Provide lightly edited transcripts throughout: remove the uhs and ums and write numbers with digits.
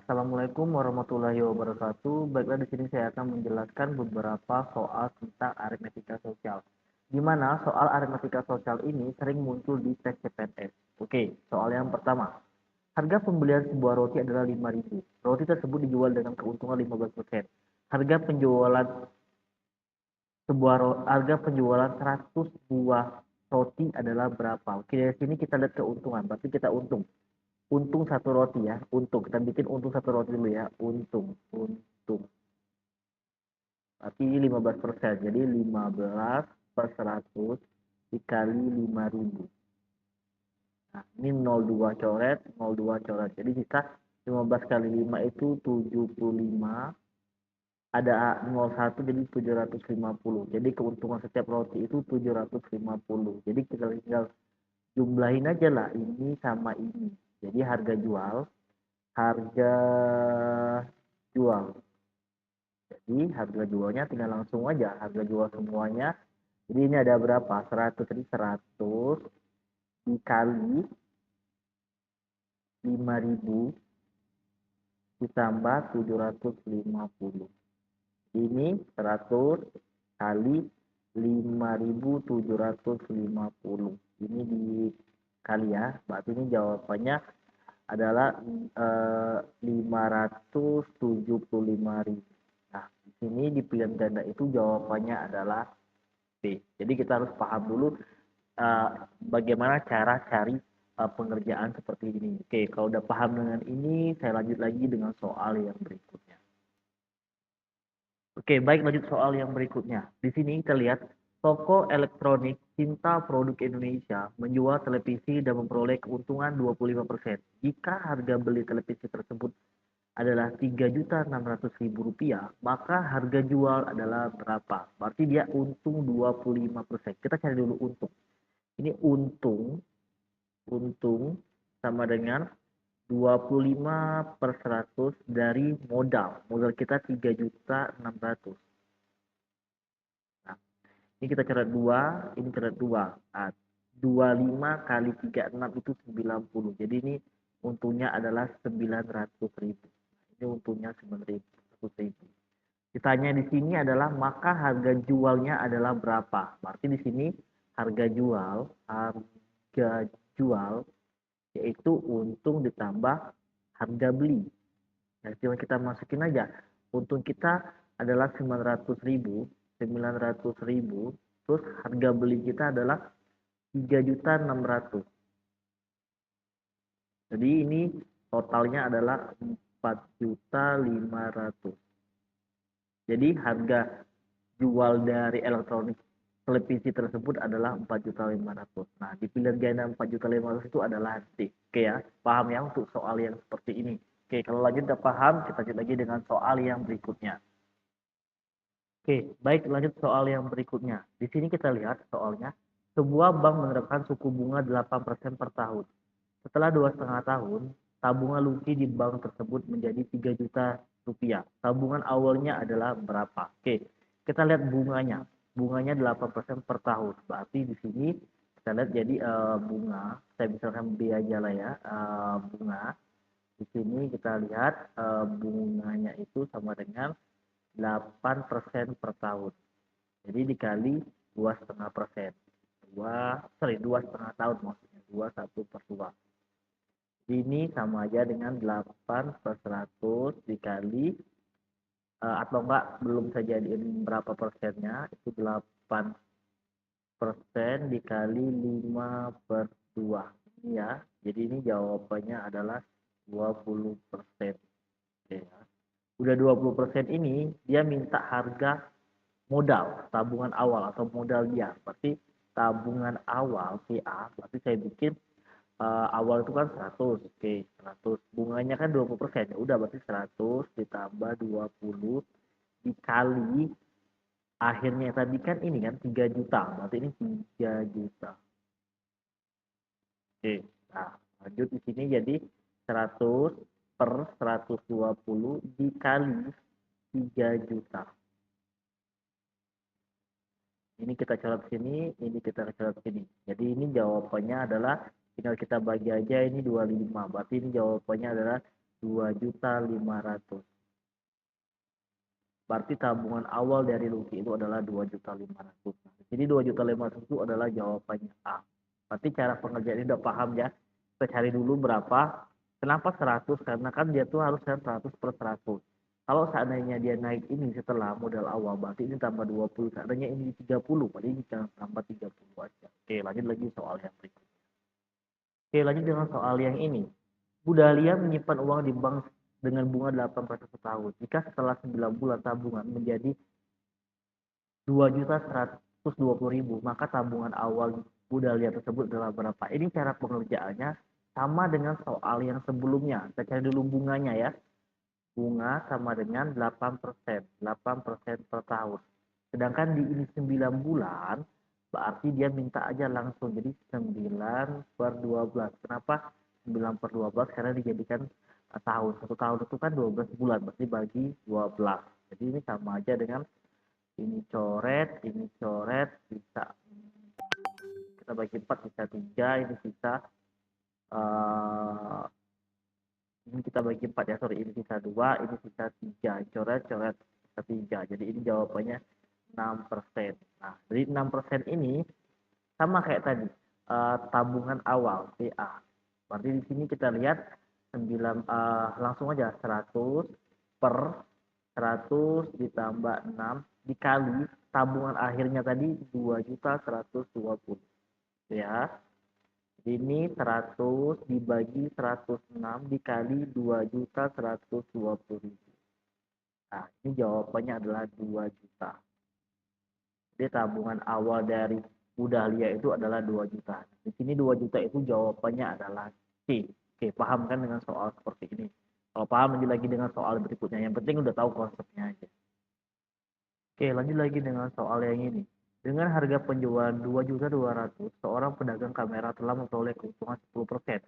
Assalamualaikum warahmatullahi wabarakatuh. Baiklah, di sini saya akan menjelaskan beberapa soal tentang aritmatika sosial. Di mana soal aritmatika sosial ini sering muncul di tes CPNS. Oke, soal yang pertama. Harga pembelian sebuah roti adalah 5.000. Roti tersebut dijual dengan keuntungan 15%. Harga penjualan 100 buah roti adalah berapa? Oke, dari sini kita lihat keuntungan. Berarti kita untung. Untung satu roti ya, untung. Kita bikin untung satu roti dulu ya, untung. Berarti 15%. Jadi 15 per 100 dikali 5.000. Nah, ini 0,2 coret, 0,2 coret. Jadi sisa 15 kali 5 itu 75. Ada 0,1 jadi 750. Jadi keuntungan setiap roti itu 750. Jadi kita tinggal jumlahin aja lah ini sama ini. Jadi harga jual. Jadi harga jualnya tinggal langsung aja harga jual semuanya. Jadi ini ada berapa? 100. Jadi 100 dikali 5.000 ditambah 750. Ini 100 kali 5.750. Ini dikali ya. Berarti ini jawabannya adalah 575.000. Nah, di sini di pilihan ganda itu jawabannya adalah B. Jadi kita harus paham dulu bagaimana cara cari pengerjaan seperti ini. Oke, kalau udah paham dengan ini, saya lanjut lagi dengan soal yang berikutnya. Oke, baik, lanjut soal yang berikutnya. Di sini kita lihat toko elektronik Cinta Produk Indonesia menjual televisi dan memperoleh keuntungan 25%. Jika harga beli televisi tersebut adalah Rp3.600.000, maka harga jual adalah berapa? Berarti dia untung 25%. Kita cari dulu untung. Ini untung sama dengan 25 per 100 dari modal. Modal kita 3.600.000. Nah, ini kita coret 2, ini coret 2. Nah, 25 kali 36 itu 90. Jadi ini untungnya adalah 900.000. Ini untungnya 900.000. Ditanya di sini adalah maka harga jualnya adalah berapa? Berarti di sini harga jual yaitu untung ditambah harga beli. Nah, cuma kita masukin aja. Untung kita adalah 900.000, terus harga beli kita adalah 3.600.000. Jadi ini totalnya adalah 4.500.000. Jadi harga jual dari elektronik televisi tersebut adalah 4.500.000. Nah, di pilihan ganda 4.500.000 itu adalah D. Oke ya, paham ya untuk soal yang seperti ini. Oke, kalau lanjut udah paham, kita lanjut lagi dengan soal yang berikutnya. Oke, baik, lanjut soal yang berikutnya. Di sini kita lihat soalnya, sebuah bank menerapkan suku bunga 8% per tahun. Setelah 2,5 tahun, tabungan Luki di bank tersebut menjadi 3 juta rupiah. Tabungan awalnya adalah berapa? Oke, kita lihat bunganya. Bunganya 8% per tahun. Berarti di sini kita lihat jadi bunga, saya misalkan B aja lah ya, bunga. Di sini kita lihat bunganya itu sama dengan 8% per tahun. Jadi dikali 2,5%. 2,5 tahun maksudnya. 2 1/2. Ini sama aja dengan 8 per 100 dikali atau enggak belum saya jadiin berapa persennya, itu 8% dikali 5/2 ya. Jadi ini jawabannya adalah 20%. Oke, ya. Udah 20% ini dia minta harga modal tabungan awal atau modal dia. Berarti tabungan awal PA, berarti saya bikin awal itu kan 100. Oke, 100. Bunganya kan 20%. Ya udah berarti 100 ditambah 20 dikali akhirnya tadi kan ini kan 3 juta. Berarti ini 3 juta. Oke. Nah, lanjut di sini jadi 100 per 120 dikali 3 juta. Ini kita coret sini, ini kita coret sini. Jadi ini jawabannya adalah tinggal kita bagi aja ini 25. Berarti ini jawabannya adalah 2.500.000. Berarti tabungan awal dari Lucky itu adalah 2.500.000. Jadi 2.500.000 itu adalah jawabannya A. Berarti cara pengerjaan ini udah paham ya. Kita cari dulu berapa. Kenapa 100? Karena kan dia tuh harus 100 per 100. Kalau seandainya dia naik ini setelah modal awal, berarti ini tambah 20. Seandainya ini 30, berarti ini jangan tambah 30 aja. Oke, lanjut lagi soal yang berikutnya. Oke, lanjut dengan soal yang ini. Bu Dahlia menyimpan uang di bank dengan bunga 8% per tahun. Jika setelah 9 bulan tabungan menjadi 2.120.000, maka tabungan awal Bu Dahlia tersebut adalah berapa? Ini cara pengerjaannya sama dengan soal yang sebelumnya. Kita cari dulu bunganya ya. Bunga sama dengan 8%, 8% per tahun. Sedangkan di ini 9 bulan, berarti dia minta aja langsung. Jadi 9 per 12. Kenapa 9 per 12? Karena dijadikan tahun. Satu tahun itu kan 12 bulan, berarti bagi 12. Jadi ini sama aja dengan ini coret, bisa kita bagi 4 bisa 3, ini bisa uh, ini kita bagi 4 ya, sorry, ini sisa 2, ini sisa 3, coret sisa 3, jadi ini jawabannya 6%. Nah, dari 6% ini sama kayak tadi, tabungan awal TA. Berarti di sini kita lihat 9, langsung aja 100 per 100 ditambah 6 dikali tabungan akhirnya tadi 2.120 ya. Ini 100 dibagi 106 dikali 2.120.000. Nah, ini jawabannya adalah 2 juta. Jadi tabungan awal dari Bu Dahlia itu adalah 2 juta. Di sini 2 juta itu jawabannya adalah C. Oke, paham kan dengan soal seperti ini? Kalau paham, lanjut lagi dengan soal berikutnya. Yang penting udah tahu konsepnya aja. Oke, lanjut lagi dengan soal yang ini. Dengan harga penjualan 2.200.000, seorang pedagang kamera telah memperoleh keuntungan 10%.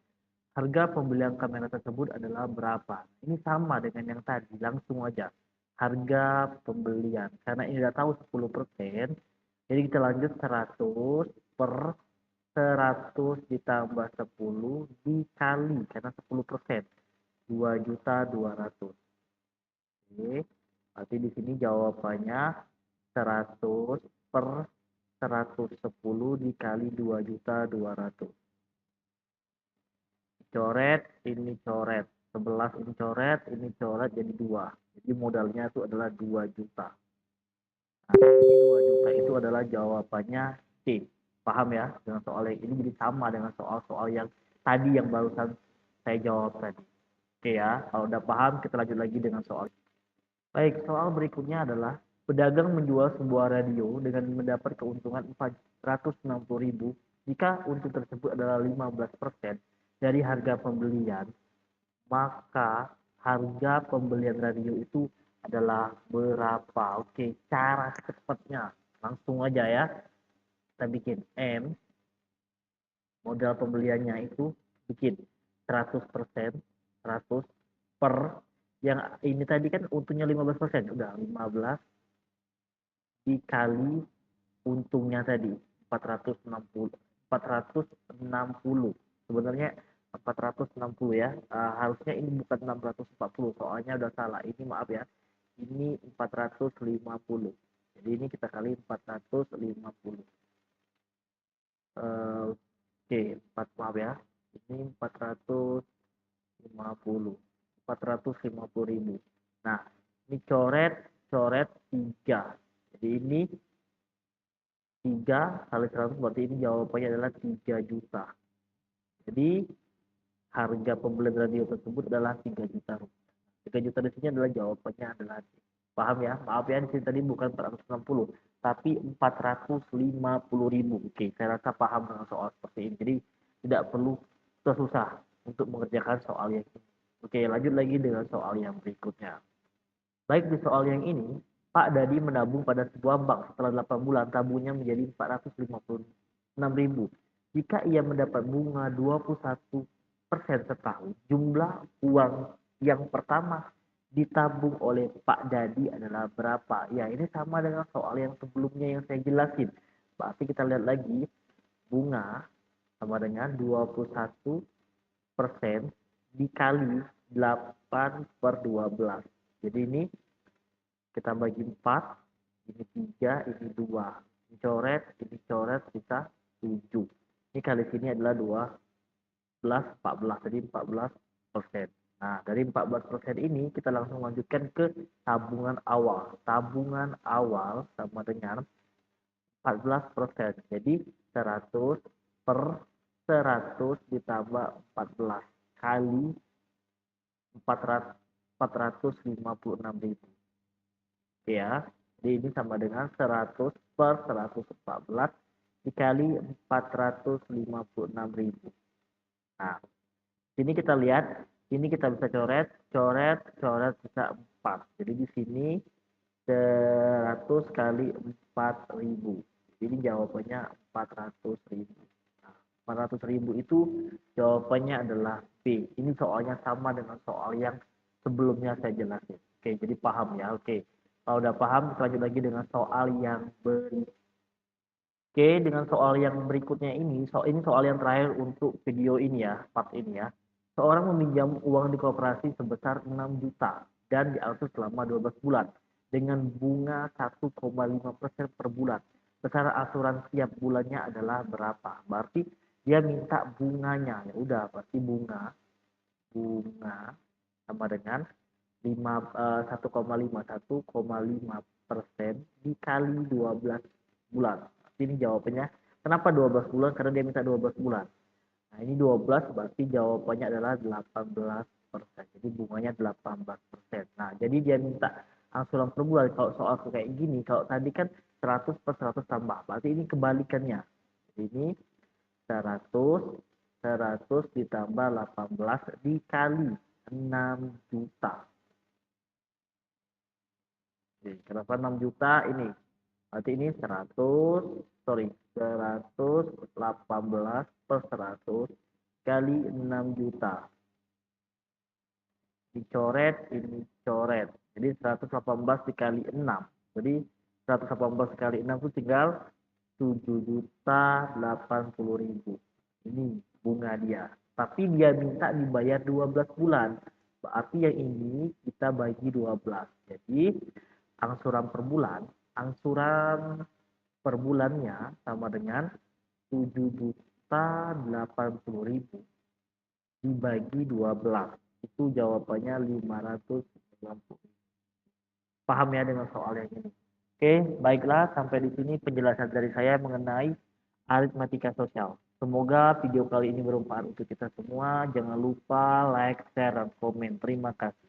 Harga pembelian kamera tersebut adalah berapa? Ini sama dengan yang tadi, langsung aja. Harga pembelian. Karena ini udah tahu 10%, jadi kita lanjut 100 per 100 ditambah 10 dikali, karena 10%. 2.200.000. Oke, berarti di sini jawabannya 100 per 110 dikali 2.200.000. Coret, ini coret. 11 ini coret jadi 2. Jadi modalnya itu adalah 2 juta. Nah, ini 2 juta itu adalah jawabannya C. Paham ya dengan soal yang ini, jadi sama dengan soal-soal yang tadi yang barusan saya jawab tadi. Oke ya, kalau udah paham kita lanjut lagi dengan soal. Baik, soal berikutnya adalah pedagang menjual sebuah radio dengan mendapat keuntungan 460.000 jika untung tersebut adalah 15% dari harga pembelian, maka harga pembelian radio itu adalah berapa? Oke, cara cepatnya langsung aja ya. Kita bikin M, modal pembeliannya itu bikin 100%, 100 per yang ini tadi kan untungnya 15%, udah 15 dikali untungnya tadi 460 460 sebenarnya 460 ya, harusnya ini bukan 640 soalnya udah salah, ini maaf ya, ini 450, jadi ini kita kali 450. Oke, 4, maaf ya, ini 450.000. Nah, ini coret 3. Jadi ini 3 kali 100 berarti ini jawabannya adalah 3 juta. Jadi harga pembelian radio tersebut adalah 3 juta rupiah. 3 juta di sini adalah jawabannya adalah D. Paham ya? Maaf ya, di sini tadi bukan 460, tapi 450.000. Oke, saya rasa paham dengan soal seperti ini. Jadi tidak perlu susah untuk mengerjakan soal yang ini. Oke, lanjut lagi dengan soal yang berikutnya. Baik, di soal yang ini, Pak Dadi menabung pada sebuah bank setelah 8 bulan, tabungnya menjadi 456.000. Jika ia mendapat bunga 21% setahun, jumlah uang yang pertama ditabung oleh Pak Dadi adalah berapa? Ya, ini sama dengan soal yang sebelumnya yang saya jelasin. Berarti kita lihat lagi, bunga sama dengan 21% dikali 8/12. Jadi ini kita bagi 4, ini 3, ini 2. Ini coret, bisa 7. Ini kali sini adalah 12, 14. Jadi 14%. Nah, dari 14% ini kita langsung lanjutkan ke tabungan awal. Tabungan awal sama dengan 14%. Jadi 100 per 100 ditambah 14 kali 456.000. Oke ya. Jadi ini sama dengan 100 per 114 dikali 456.000. Nah, sini kita lihat, ini kita bisa coret bisa 4. Jadi di sini 100 kali 4.000. Jadi jawabannya 400.000. Nah, 400.000 itu jawabannya adalah B. Ini soalnya sama dengan soal yang sebelumnya saya jelasin. Oke, jadi paham ya. Oke. Kalau udah paham, kita lanjut lagi dengan soal yang berikutnya. Oke, dengan soal yang berikutnya ini soal yang terakhir untuk video ini ya, part ini ya. Seorang meminjam uang di koperasi sebesar 6 juta dan diatur selama 12 bulan dengan bunga 1,5% per bulan. Besaran asuransi setiap bulannya adalah berapa? Berarti dia minta bunganya. Ya udah, pasti bunga sama dengan 1,5% dikali 12 bulan. Ini jawabannya. Kenapa 12 bulan? Karena dia minta 12 bulan. Nah, ini 12 berarti jawabannya adalah 18%. Jadi bunganya 18%. Nah, jadi dia minta angsuran per bulan. Kalau soal kayak gini, kalau tadi kan 100 per 100 tambah. Berarti ini kebalikannya. Jadi ini 100 ditambah 18 dikali 6 juta. Oke, kenapa 6 juta ini? Berarti ini 118 per 100 kali 6 juta. Dicoret, ini coret. Jadi 118 dikali 6. Jadi 118 kali 6 itu tinggal 7.080.000. Ini bunga dia. Tapi dia minta dibayar 12 bulan. Berarti yang ini kita bagi 12. Jadi angsuran per bulannya sama dengan 7.080.000 dibagi 12. Itu jawabannya 590. Paham ya dengan soal yang ini? Oke, baiklah sampai di sini penjelasan dari saya mengenai aritmatika sosial. Semoga video kali ini bermanfaat untuk kita semua. Jangan lupa like, share, dan komen. Terima kasih.